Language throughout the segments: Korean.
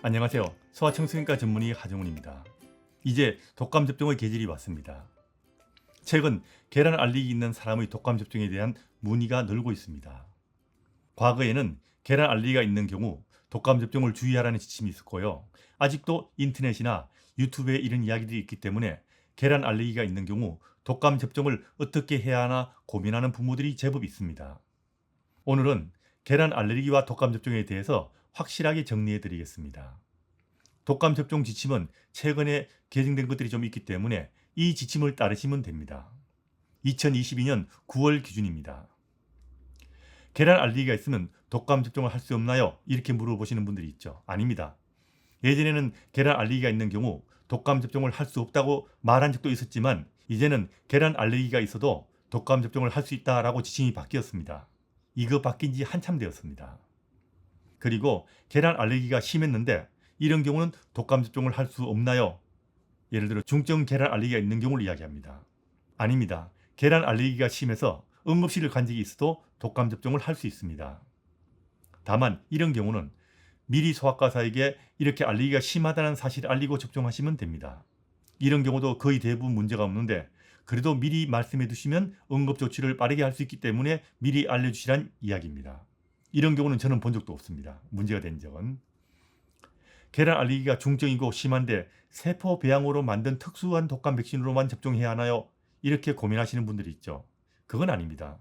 안녕하세요. 소아청소년과 전문의 하정훈입니다. 이제 독감 접종의 계절이 왔습니다. 최근 계란 알레르기 있는 사람의 독감 접종에 대한 문의가 늘고 있습니다. 과거에는 계란 알레르기가 있는 경우 독감 접종을 주의하라는 지침이 있었고요. 아직도 인터넷이나 유튜브에 이런 이야기들이 있기 때문에 계란 알레르기가 있는 경우 독감 접종을 어떻게 해야 하나 고민하는 부모들이 제법 있습니다. 오늘은 계란 알레르기와 독감 접종에 대해서 확실하게 정리해 드리겠습니다. 독감 접종 지침은 최근에 개정된 것들이 좀 있기 때문에 이 지침을 따르시면 됩니다. 2022년 9월 기준입니다. 계란 알레르기가 있으면 독감 접종을 할 수 없나요? 이렇게 물어보시는 분들이 있죠. 아닙니다. 예전에는 계란 알레르기가 있는 경우 독감 접종을 할 수 없다고 말한 적도 있었지만 이제는 계란 알레르기가 있어도 독감 접종을 할 수 있다라고 지침이 바뀌었습니다. 이거 바뀐 지 한참 되었습니다. 그리고 계란 알레르기가 심했는데 이런 경우는 독감 접종을 할 수 없나요? 예를 들어 중증 계란 알레르기가 있는 경우를 이야기합니다. 아닙니다. 계란 알레르기가 심해서 응급실을 간 적이 있어도 독감 접종을 할 수 있습니다. 다만 이런 경우는 미리 소아과사에게 이렇게 알레르기가 심하다는 사실을 알리고 접종하시면 됩니다. 이런 경우도 거의 대부분 문제가 없는데 그래도 미리 말씀해 두시면 응급조치를 빠르게 할 수 있기 때문에 미리 알려주시란 이야기입니다. 이런 경우는 저는 본 적도 없습니다. 문제가 된 적은. 계란 알레르기가 중증이고 심한데 세포 배양으로 만든 특수한 독감 백신으로만 접종해야 하나요? 이렇게 고민하시는 분들이 있죠. 그건 아닙니다.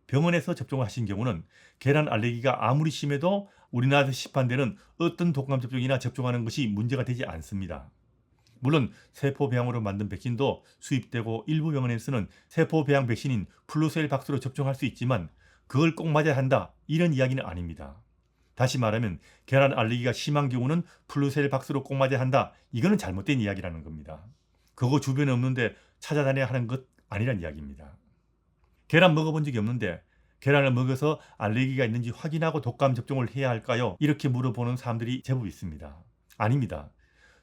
병원에서 접종을 하신 경우는 계란 알레르기가 아무리 심해도 우리나라에서 시판되는 어떤 독감 접종이나 접종하는 것이 문제가 되지 않습니다. 물론 세포 배양으로 만든 백신도 수입되고 일부 병원에서는 세포 배양 백신인 플루셀 박스로 접종할 수 있지만 그걸 꼭 맞아야 한다 이런 이야기는 아닙니다. 다시 말하면 계란 알레르기가 심한 경우는 플루셀 박스로 꼭 맞아야 한다 이거는 잘못된 이야기라는 겁니다. 그거 주변에 없는데 찾아다녀야 하는 것 아니란 이야기입니다. 계란 먹어본 적이 없는데 계란을 먹어서 알레르기가 있는지 확인하고 독감 접종을 해야 할까요? 이렇게 물어보는 사람들이 제법 있습니다. 아닙니다.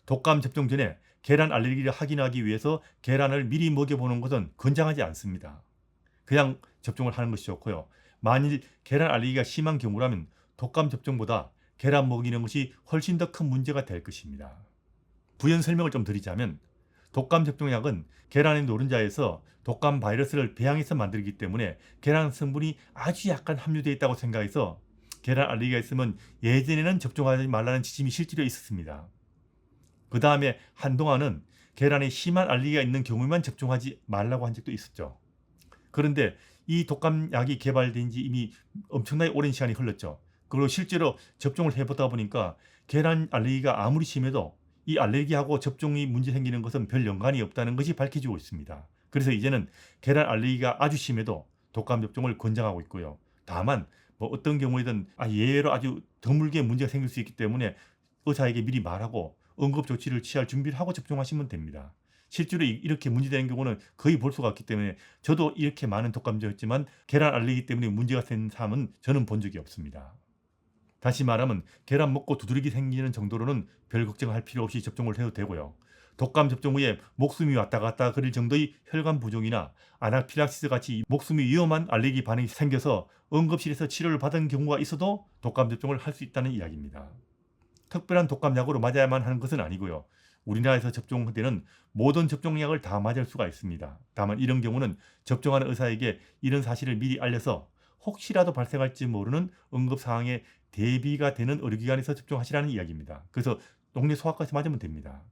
독감 접종 전에 계란 알레르기를 확인하기 위해서 계란을 미리 먹여보는 것은 권장하지 않습니다. 그냥 접종을 하는 것이 좋고요. 만일 계란 알레르기가 심한 경우라면 독감 접종보다 계란 먹이는 것이 훨씬 더 큰 문제가 될 것입니다. 부연 설명을 좀 드리자면 독감 접종약은 계란의 노른자에서 독감 바이러스를 배양해서 만들기 때문에 계란 성분이 아주 약간 함유되어 있다고 생각해서 계란 알레르기가 있으면 예전에는 접종하지 말라는 지침이 실제로 있었습니다. 그 다음에 한동안은 계란에 심한 알레르기가 있는 경우에만 접종하지 말라고 한 적도 있었죠. 그런데 이 독감약이 개발된 지 이미 엄청나게 오랜 시간이 흘렀죠. 그리고 실제로 접종을 해보다 보니까 계란 알레르기가 아무리 심해도 이 알레르기하고 접종이 문제 생기는 것은 별 연관이 없다는 것이 밝혀지고 있습니다. 그래서 이제는 계란 알레르기가 아주 심해도 독감 접종을 권장하고 있고요. 다만 어떤 경우에든 예외로 아주 드물게 문제가 생길 수 있기 때문에 의사에게 미리 말하고 응급조치를 취할 준비를 하고 접종하시면 됩니다. 실제로 이렇게 문제되는 경우는 거의 볼 수가 없기 때문에 저도 이렇게 많은 독감자였지만 계란 알레르기 때문에 문제가 된 사람은 저는 본 적이 없습니다. 다시 말하면 계란 먹고 두드러기 생기는 정도로는 별 걱정할 필요 없이 접종을 해도 되고요. 독감 접종 후에 목숨이 왔다 갔다 그럴 정도의 혈관 부종이나 아나필락시스 같이 목숨이 위험한 알레르기 반응이 생겨서 응급실에서 치료를 받은 경우가 있어도 독감 접종을 할 수 있다는 이야기입니다. 특별한 독감약으로 맞아야만 하는 것은 아니고요. 우리나라에서 접종되는 모든 접종약을 다 맞을 수가 있습니다. 다만 이런 경우는 접종하는 의사에게 이런 사실을 미리 알려서 혹시라도 발생할지 모르는 응급 상황에 대비가 되는 의료기관에서 접종하시라는 이야기입니다. 그래서 동네 소아과에서 맞으면 됩니다.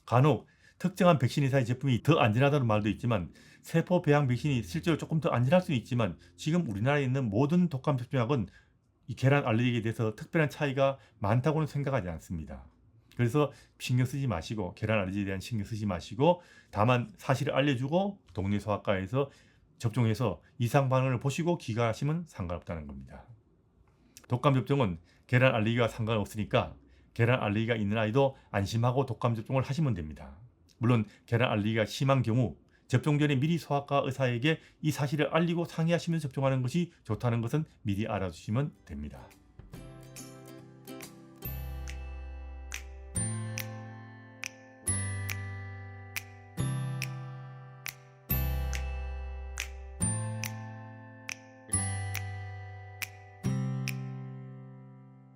간혹 특정한 백신 회사의 제품이 더 안전하다는 말도 있지만 세포 배양 백신이 실제로 조금 더 안전할 수는 있지만 지금 우리나라에 있는 모든 독감 접종약은 이 계란 알레르기에 대해서 특별한 차이가 많다고는 생각하지 않습니다. 그래서 신경 쓰지 마시고 계란 알레르기에 대한 신경 쓰지 마시고 다만 사실을 알려주고 동네 소아과에서 접종해서 이상 반응을 보시고 귀가하시면 상관없다는 겁니다. 독감 접종은 계란 알레르기와 상관없으니까 계란 알레르기가 있는 아이도 안심하고 독감 접종을 하시면 됩니다. 물론 계란 알레르기가 심한 경우 접종 전에 미리 소아과 의사에게 이 사실을 알리고 상의하시면서 접종하는 것이 좋다는 것은 미리 알아주시면 됩니다.